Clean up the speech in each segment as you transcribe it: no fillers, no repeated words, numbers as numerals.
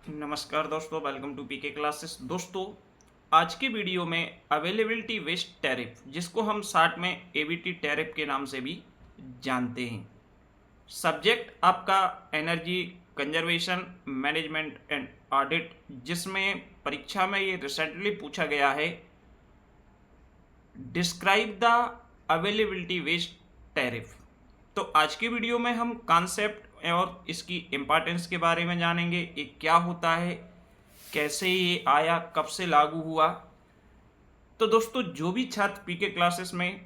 नमस्कार दोस्तों, welcome to PK classes. दोस्तों, आज की वीडियो में अवेलेबिलिटी वेस्ट टैरिफ, जिसको हम शार्ट में एबीटी टैरिफ के नाम से भी जानते हैं। सब्जेक्ट आपका energy conservation management and audit, जिसमें परीक्षा में ये रिसेंटली पूछा गया है, describe the availability based tariff. तो आज की वीडियो में हम कॉन्सेप्ट और इसकी इम्पोर्टेंस के बारे में जानेंगे। ये क्या होता है, कैसे ये आया, कब से लागू हुआ। तो दोस्तों, जो भी छात्र पीके क्लासेस में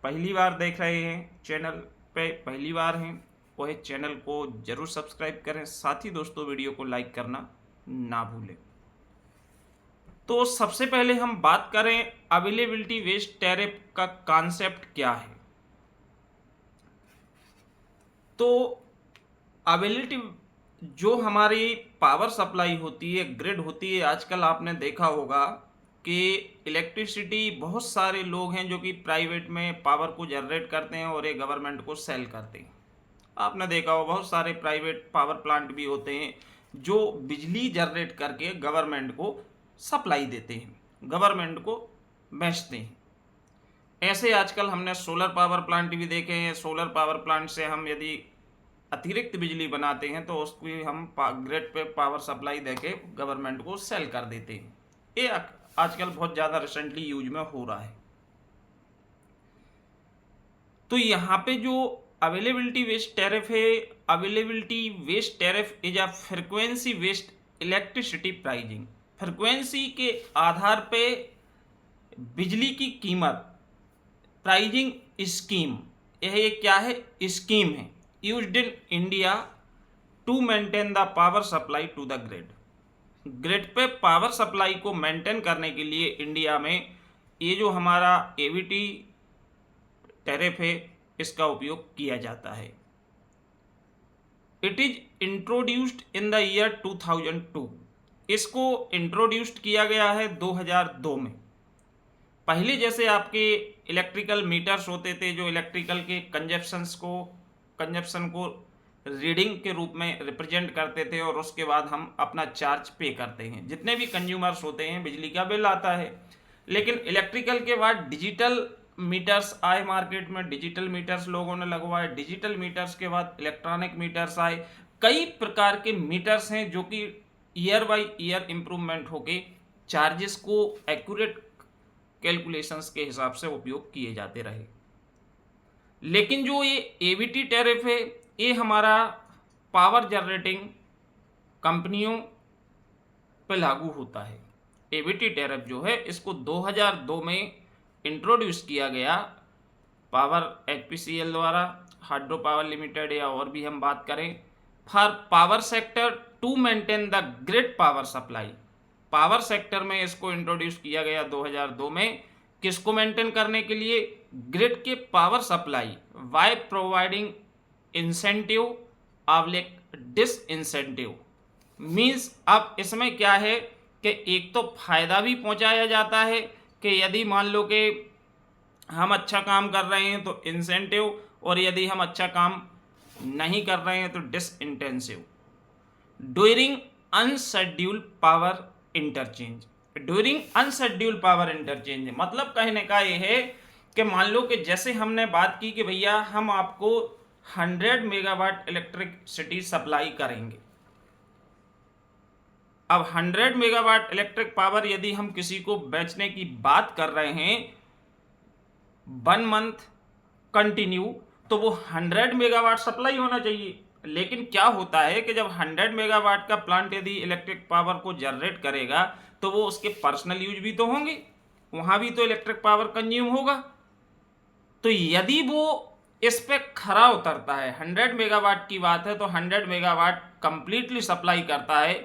पहली बार देख रहे हैं, चैनल पे पहली बार हैं, वह चैनल को जरूर सब्सक्राइब करें। साथ ही दोस्तों, वीडियो को लाइक करना ना भूलें। तो सबसे पहले हम बात करें अवेलेबिलिटी वेस्ट टैरिफ का कॉन्सेप्ट क्या है। तो अवेलेबिलिटी, जो हमारी पावर सप्लाई होती है, ग्रिड होती है, आजकल आपने देखा होगा कि इलेक्ट्रिसिटी बहुत सारे लोग हैं जो कि प्राइवेट में पावर को जनरेट करते हैं और ये गवर्नमेंट को सेल करते हैं। आपने देखा होगा बहुत सारे प्राइवेट पावर प्लांट भी होते हैं जो बिजली जनरेट करके गवर्नमेंट को सप्लाई देते हैं, गवर्नमेंट को बेचते हैं। ऐसे आजकल हमने सोलर पावर प्लांट भी देखे हैं। सोलर पावर प्लांट से हम यदि अतिरिक्त बिजली बनाते हैं तो उसकी हम ग्रिड पे पावर सप्लाई देके गवर्नमेंट को सेल कर देते हैं। ये आजकल बहुत ज़्यादा रिसेंटली यूज में हो रहा है। तो यहाँ पे जो अवेलेबिलिटी वेस्ट टैरिफ है, availability based tariff is a frequency based electricity pricing. Frequency के आधार पे बिजली की कीमत, प्राइजिंग स्कीम, यह क्या है, स्कीम है used in India to maintain the power supply to the grid. Grid पे पावर सप्लाई को मेंटेन करने के लिए इंडिया में ये जो हमारा एवीटी टैरिफ है, इसका उपयोग किया जाता है। It is introduced in the year 2002। इसको इंट्रोड्यूस्ड किया गया है 2002 में। पहले जैसे आपके इलेक्ट्रिकल मीटर्स होते थे जो इलेक्ट्रिकल के कंजप्शन को रीडिंग के रूप में रिप्रेजेंट करते थे, और उसके बाद हम अपना चार्ज पे करते हैं। जितने भी कंज्यूमर्स होते हैं बिजली का बिल आता है। लेकिन इलेक्ट्रिकल के बाद डिजिटल मीटर्स आए मार्केट में, डिजिटल मीटर्स लोगों ने लगवाए। डिजिटल मीटर्स के बाद इलेक्ट्रॉनिक मीटर्स आए। कई प्रकार के मीटर्स हैं जो कि ईयर बाई ईयर इम्प्रूवमेंट होके चार्जेस को एक्यूरेट कैलकुलेशंस के हिसाब से उपयोग किए जाते रहे। लेकिन जो ये एवीटी टैरिफ है, ये हमारा पावर जनरेटिंग कंपनियों पे लागू होता है। एवीटी टैरिफ जो है, इसको 2002 में इंट्रोड्यूस किया गया पावर एचपीसीएल द्वारा, हाइड्रो पावर लिमिटेड, या और भी हम बात करें for power sector to maintain the grid power supply. Power sector में इसको इंट्रोड्यूस किया गया 2002 में। किसको मेंटेन करने के लिए, ग्रिड के power supply, by providing incentive oblique disincentive. Means अब इसमें क्या है कि एक तो फायदा भी पहुंचाया जाता है कि यदि मान लो कि हम अच्छा काम कर रहे हैं तो इंसेंटिव, और यदि हम अच्छा काम नहीं कर रहे हैं तो disincentive. During unscheduled power interchange. During unscheduled power interchange मतलब कहने का ये है कि मान लो कि जैसे हमने बात की कि भैया हम आपको 100 मेगावाट इलेक्ट्रिसिटी सप्लाई करेंगे। अब 100 मेगावाट इलेक्ट्रिक पावर यदि हम किसी को बेचने की बात कर रहे हैं 1 मंथ कंटिन्यू, तो वो 100 मेगावाट सप्लाई होना चाहिए। लेकिन क्या होता है कि जब 100 मेगावाट का प्लांट यदि इलेक्ट्रिक पावर को जनरेट करेगा तो वो उसके पर्सनल यूज भी तो होंगे, वहां भी तो इलेक्ट्रिक पावर कंज्यूम होगा। तो यदि वो इस पे खरा उतरता है, 100 मेगावाट की बात है तो 100 मेगावाट कंप्लीटली सप्लाई करता है,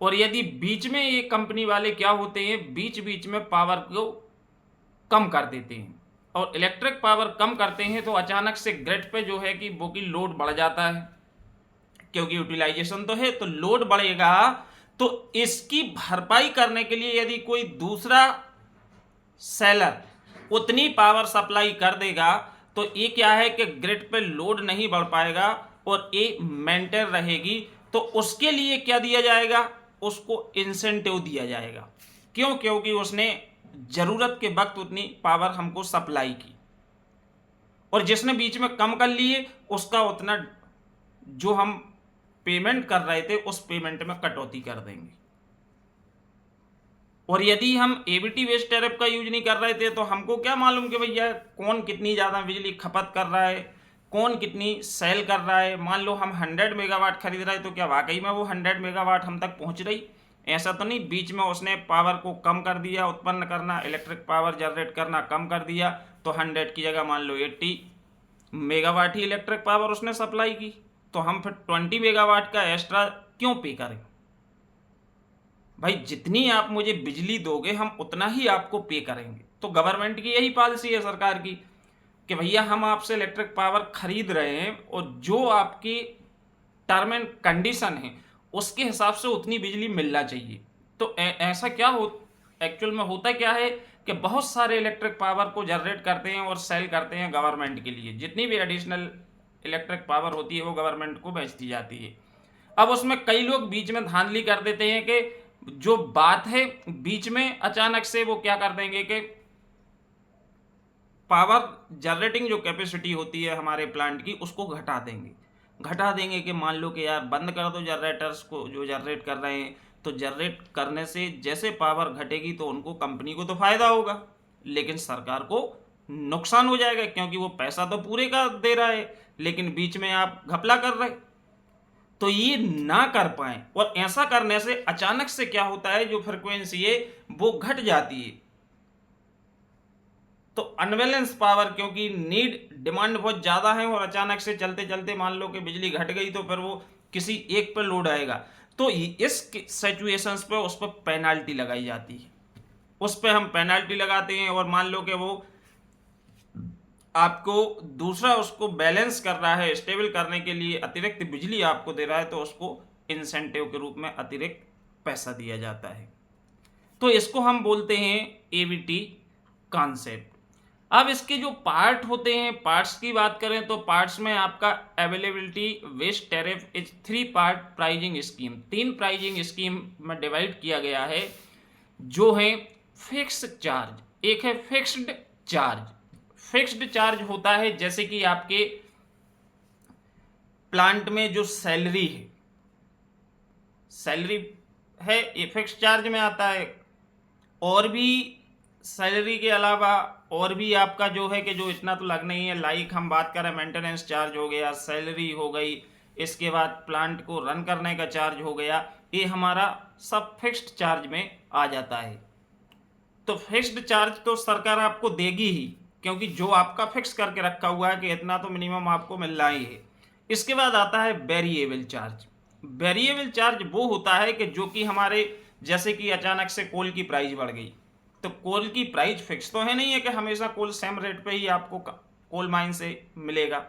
और यदि बीच में ये कंपनी वाले क्या होते हैं, बीच बीच में पावर को कम कर देते हैं, और इलेक्ट्रिक पावर कम करते हैं तो अचानक से ग्रिड पे जो है कि वो की लोड बढ़ जाता है, क्योंकि यूटिलाइजेशन तो है, तो लोड बढ़ेगा। तो इसकी भरपाई करने के लिए यदि कोई दूसरा सेलर उतनी पावर सप्लाई कर देगा तो ये क्या है कि ग्रिड पे लोड नहीं बढ़ पाएगा और ये मेंटेन रहेगी तो उसके लिए क्या दिया जाएगा, उसको इंसेंटिव दिया जाएगा। क्यों? क्योंकि उसने जरूरत के वक्त उतनी पावर हमको सप्लाई की, और जिसने बीच में कम कर लिए उसका उतना जो हम पेमेंट कर रहे थे उस पेमेंट में कटौती कर देंगे। और यदि हम एबीटी बेस्ड टैरिफ का यूज नहीं कर रहे थे तो हमको क्या मालूम कि भैया कौन कितनी ज़्यादा बिजली खपत कर रहा है, कौन कितनी सेल कर रहा है। मान लो हम 100 मेगावाट खरीद रहे हैं तो क्या वाकई में वो 100 मेगावाट हम तक पहुंच रही? ऐसा तो नहीं, बीच में उसने पावर को कम कर दिया, उत्पन्न करना, इलेक्ट्रिक पावर जनरेट करना कम कर दिया, तो 100 की जगह मान लो 80 मेगावाट ही इलेक्ट्रिक पावर उसने सप्लाई की, तो हम फिर 20 मेगावाट का एक्स्ट्रा क्यों पे करें? भाई जितनी आप मुझे बिजली दोगे हम उतना ही आपको पे करेंगे। तो गवर्नमेंट की यही पॉलिसी है सरकार की कि भैया हम आपसे इलेक्ट्रिक पावर खरीद रहे हैं और जो आपकी टर्म एंड कंडीशन है उसके हिसाब से उतनी बिजली मिलना चाहिए। तो ऐसा क्या हो, एक्चुअल में होता क्या है कि बहुत सारे इलेक्ट्रिक पावर को जनरेट करते हैं और सेल करते हैं गवर्नमेंट के लिए। जितनी भी एडिशनल इलेक्ट्रिक पावर होती है वो गवर्नमेंट को बेच दी जाती है। अब उसमें कई लोग बीच में धांधली कर देते हैं कि जो बात है बीच में अचानक से वो क्या कर देंगे कि पावर जनरेटिंग जो कैपेसिटी होती है हमारे प्लांट की उसको घटा देंगे कि मान लो कि यार बंद कर दो जनरेटर्स को जो जनरेट कर रहे हैं। तो जनरेट करने से जैसे पावर घटेगी तो उनको, कंपनी को तो फायदा होगा लेकिन सरकार को नुकसान हो जाएगा, क्योंकि वो पैसा तो पूरे का दे रहा है लेकिन बीच में आप घपला कर रहे। तो ये ना कर पाए, और ऐसा करने से अचानक से क्या होता है, जो फ्रिक्वेंसी है वो घट जाती है। तो अनबैलेंस पावर, क्योंकि नीड डिमांड बहुत ज़्यादा है और अचानक से चलते चलते मान लो कि बिजली घट गई तो फिर वो किसी एक पर लोड आएगा। तो इस सिचुएशंस पे उस पर पेनाल्टी लगाई जाती है, उस पर हम पेनाल्टी लगाते हैं। और मान लो कि वो आपको दूसरा उसको बैलेंस कर रहा है, स्टेबल करने के लिए अतिरिक्त बिजली आपको दे रहा है, तो उसको इंसेंटिव के रूप में अतिरिक्त पैसा दिया जाता है। तो इसको हम बोलते हैं एबीटी कॉन्सेप्ट। अब इसके जो पार्ट होते हैं, पार्ट्स की बात करें तो पार्ट्स में आपका availability based tariff is 3 part pricing scheme, 3 pricing scheme में डिवाइड किया गया है, जो है फिक्स्ड चार्ज, एक है फिक्स्ड चार्ज। फिक्स्ड चार्ज होता है जैसे कि आपके प्लांट में जो सैलरी है ये फिक्स्ड चार्ज में आता है, और भी सैलरी के अलावा और भी आपका जो है कि जो इतना तो लगना ही है, लाइक हम बात करें मेंटेनेंस चार्ज हो गया, सैलरी हो गई, इसके बाद प्लांट को रन करने का चार्ज हो गया, ये हमारा सब फिक्स्ड चार्ज में आ जाता है। तो फिक्स्ड चार्ज तो सरकार आपको देगी ही, क्योंकि जो आपका फिक्स करके रखा हुआ है कि इतना तो मिनिमम आपको मिलना ही है। इसके बाद आता है वेरिएबल चार्ज। वेरिएबल चार्ज वो होता है कि जो कि हमारे, जैसे कि अचानक से कोल की प्राइस बढ़ गई, तो कोल की प्राइस फिक्स तो है नहीं है कि हमेशा कोल सेम रेट पे ही आपको कोल माइन से मिलेगा।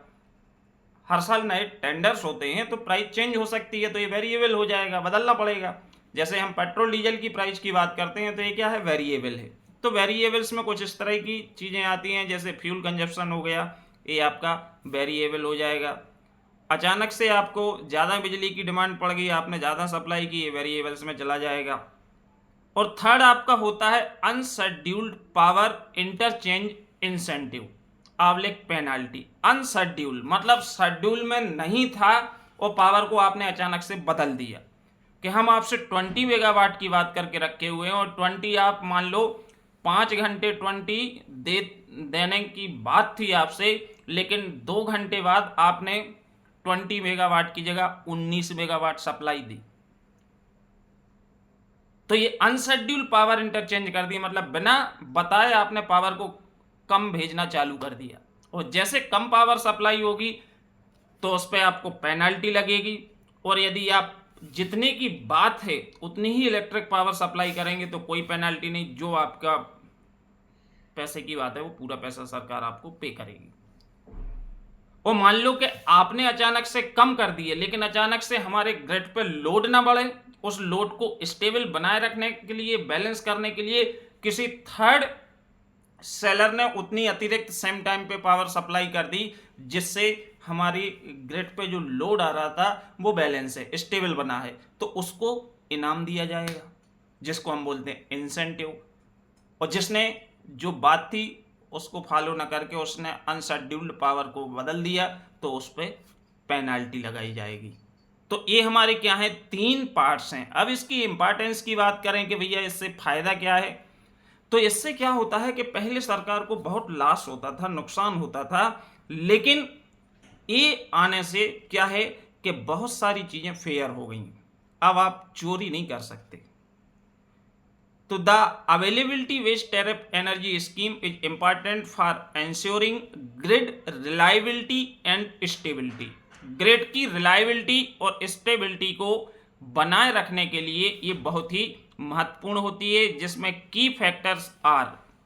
हर साल नए टेंडर्स होते हैं तो प्राइस चेंज हो सकती है, तो ये वेरिएबल हो जाएगा, बदलना पड़ेगा। जैसे हम पेट्रोल डीजल की प्राइस की बात करते हैं तो ये क्या है, वेरिएबल है। तो वेरिएबल्स में कुछ इस तरह की चीज़ें आती हैं, जैसे फ्यूल कंजप्शन हो गया, ये आपका वेरिएबल हो जाएगा। अचानक से आपको ज़्यादा बिजली की डिमांड पड़ गई, आपने ज़्यादा सप्लाई की, ये वेरिएबल्स में चला जाएगा। और थर्ड आपका होता है अनशेड्यूल्ड पावर इंटरचेंज इंसेंटिव, आवलिक पेनाल्टी। अनशेड्यूल्ड मतलब शेड्यूल में नहीं था और पावर को आपने अचानक से बदल दिया, कि हम आपसे 20 मेगावाट की बात करके रखे हुए हैं और 20 आप मान लो 5 घंटे 20 देने की बात थी आपसे, लेकिन 2 घंटे बाद आपने 20 मेगावाट की जगह 19 मेगावाट सप्लाई दी। तो ये अनशेड्यूल पावर इंटरचेंज कर दी, मतलब बिना बताए आपने पावर को कम भेजना चालू कर दिया। और जैसे कम पावर सप्लाई होगी तो उस पर आपको पेनल्टी लगेगी, और यदि आप जितने की बात है उतनी ही इलेक्ट्रिक पावर सप्लाई करेंगे तो कोई पेनल्टी नहीं, जो आपका पैसे की बात है वो पूरा पैसा सरकार आपको पे करेगी। और मान लो कि आपने अचानक से कम कर दिए, लेकिन अचानक से हमारे ग्रिड पे लोड ना बढ़े, उस लोड को स्टेबल बनाए रखने के लिए, बैलेंस करने के लिए किसी थर्ड सेलर ने उतनी अतिरिक्त सेम टाइम पे पावर सप्लाई कर दी, जिससे हमारी ग्रिड पे जो लोड आ रहा था वो बैलेंस है, स्टेबल बना है, तो उसको इनाम दिया जाएगा, जिसको हम बोलते हैं इंसेंटिव। और जिसने जो बात थी उसको फॉलो ना करके उसने अनशेड्यूल्ड पावर को बदल दिया, तो उस पर पेनाल्टी लगाई जाएगी। तो ये हमारे क्या है, 3 पार्ट्स हैं। अब इसकी इंपॉर्टेंस की बात करें कि भैया इससे फायदा क्या है, तो इससे क्या होता है कि पहले सरकार को बहुत लॉस होता था, नुकसान होता था, लेकिन ये आने से क्या है कि बहुत सारी चीजें फेयर हो गई। अब आप चोरी नहीं कर सकते। तो the availability based tariff energy scheme is important for ensuring grid reliability and stability. Grid की रिलायबिलिटी और स्टेबिलिटी को बनाए रखने के लिए ये बहुत ही महत्वपूर्ण होती है, जिसमें की फैक्टर्स आर,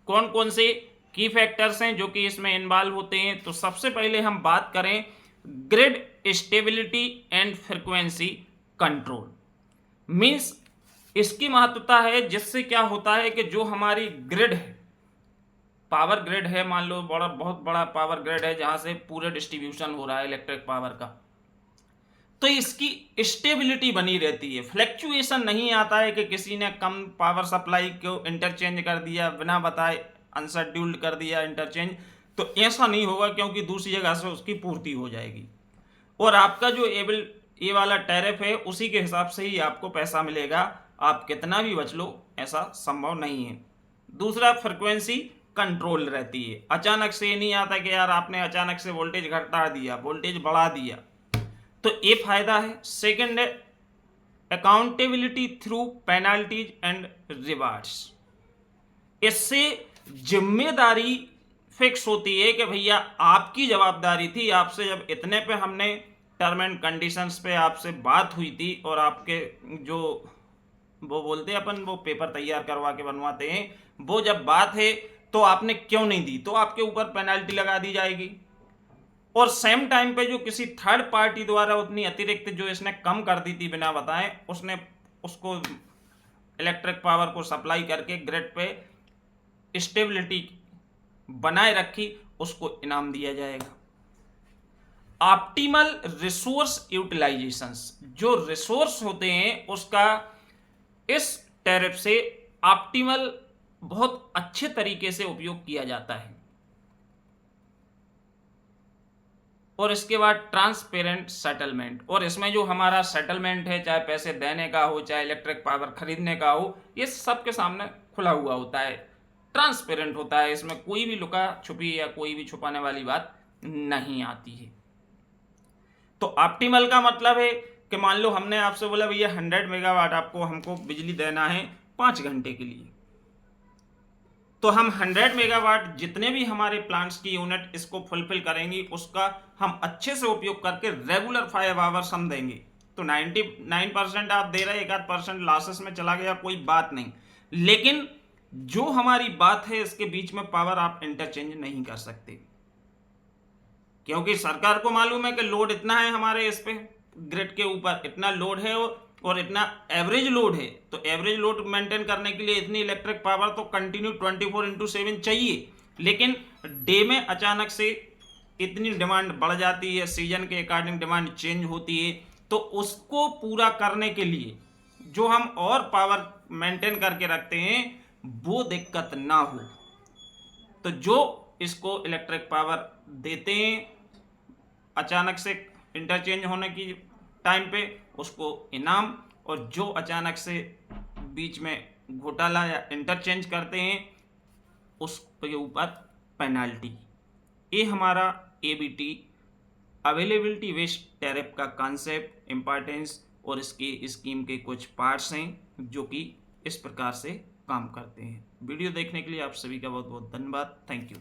कौन कौन से की फैक्टर्स हैं जो कि इसमें इन्वॉल्व होते हैं। तो सबसे पहले हम बात करें grid stability and frequency control. Means इसकी महत्वता है, जिससे क्या होता है कि जो हमारी ग्रिड है, पावर ग्रिड है, मान लो बहुत बड़ा पावर ग्रिड है जहां से पूरे डिस्ट्रीब्यूशन हो रहा है इलेक्ट्रिक पावर का, तो इसकी स्टेबिलिटी बनी रहती है, फ्लैक्चुएशन नहीं आता है कि किसी ने कम पावर सप्लाई को इंटरचेंज कर दिया, बिना बताए अनशेड्यूल्ड कर दिया इंटरचेंज, तो ऐसा नहीं होगा, क्योंकि दूसरी जगह से उसकी पूर्ति हो जाएगी और आपका जो ये वाला टैरिफ है उसी के हिसाब से ही आपको पैसा मिलेगा। आप कितना भी बच लो, ऐसा संभव नहीं है। दूसरा, फ्रिक्वेंसी कंट्रोल रहती है, अचानक से नहीं आता कि यार आपने अचानक से वोल्टेज घटा दिया, वोल्टेज बढ़ा दिया, तो ये फायदा है। सेकंड है accountability through penalties and rewards. इससे जिम्मेदारी फिक्स होती है कि भैया आपकी जवाबदारी थी, आपसे जब इतने पे हमने टर्म एंड कंडीशंस पे आपसे बात हुई थी और आपके जो वो बोलते हैं अपन वो पेपर तैयार करवा के बनवाते हैं, वो जब बात है तो आपने क्यों नहीं दी, तो आपके ऊपर पेनाल्टी लगा दी जाएगी। और सेम टाइम पे जो किसी थर्ड पार्टी द्वारा उतनी अतिरिक्त जो इसने कम कर दी थी बिना बताए, उसने उसको इलेक्ट्रिक पावर को सप्लाई करके ग्रिड पे स्टेबिलिटी बनाए रखी, उसको इनाम दिया जाएगा। ऑप्टिमल रिसोर्स यूटिलाइजेशंस, जो रिसोर्स होते हैं उसका इस टैरिफ से ऑप्टिमल बहुत अच्छे तरीके से उपयोग किया जाता है। और इसके बाद ट्रांसपेरेंट सेटलमेंट, और इसमें जो हमारा सेटलमेंट है, चाहे पैसे देने का हो चाहे इलेक्ट्रिक पावर खरीदने का हो, ये सबके सामने खुला हुआ होता है, ट्रांसपेरेंट होता है, इसमें कोई भी लुका छुपी या कोई भी छुपाने वाली बात नहीं आती है। तो ऑप्टिमल का मतलब है कि मान लो हमने आपसे बोला भैया 100 मेगावाट आपको हमको बिजली देना है 5 घंटे के लिए, तो हम 100 मेगावाट जितने भी हमारे प्लांट्स की यूनिट इसको फुलफिल करेंगी, उसका हम अच्छे से उपयोग करके रेगुलर 5 आवर्स हम देंगे। तो 99% आप दे रहे, 1% लॉसेस में चला गया, कोई बात नहीं, लेकिन जो हमारी बात है इसके बीच में पावर आप इंटरचेंज नहीं कर सकते, क्योंकि सरकार को मालूम है कि लोड इतना है, हमारे इस पे ग्रिड के ऊपर इतना लोड है और इतना एवरेज लोड है, तो एवरेज लोड मेंटेन करने के लिए इतनी इलेक्ट्रिक पावर तो कंटिन्यू 24/7 चाहिए। लेकिन डे में अचानक से इतनी डिमांड बढ़ जाती है, सीजन के अकॉर्डिंग डिमांड चेंज होती है, तो उसको पूरा करने के लिए जो हम और पावर मेंटेन करके रखते हैं वो दिक्कत ना हो, तो जो इसको इलेक्ट्रिक पावर देते हैं अचानक से इंटरचेंज होने की टाइम पे, उसको इनाम, और जो अचानक से बीच में घोटाला या इंटरचेंज करते हैं उसके ऊपर पेनाल्टी। ये हमारा ABT अवेलेबिलिटी बेस्ड टैरिफ का कॉन्सेप्ट, इंपॉर्टेंस और इसकी स्कीम के कुछ पार्ट्स हैं जो कि इस प्रकार से काम करते हैं। वीडियो देखने के लिए आप सभी का बहुत बहुत धन्यवाद। Thank you.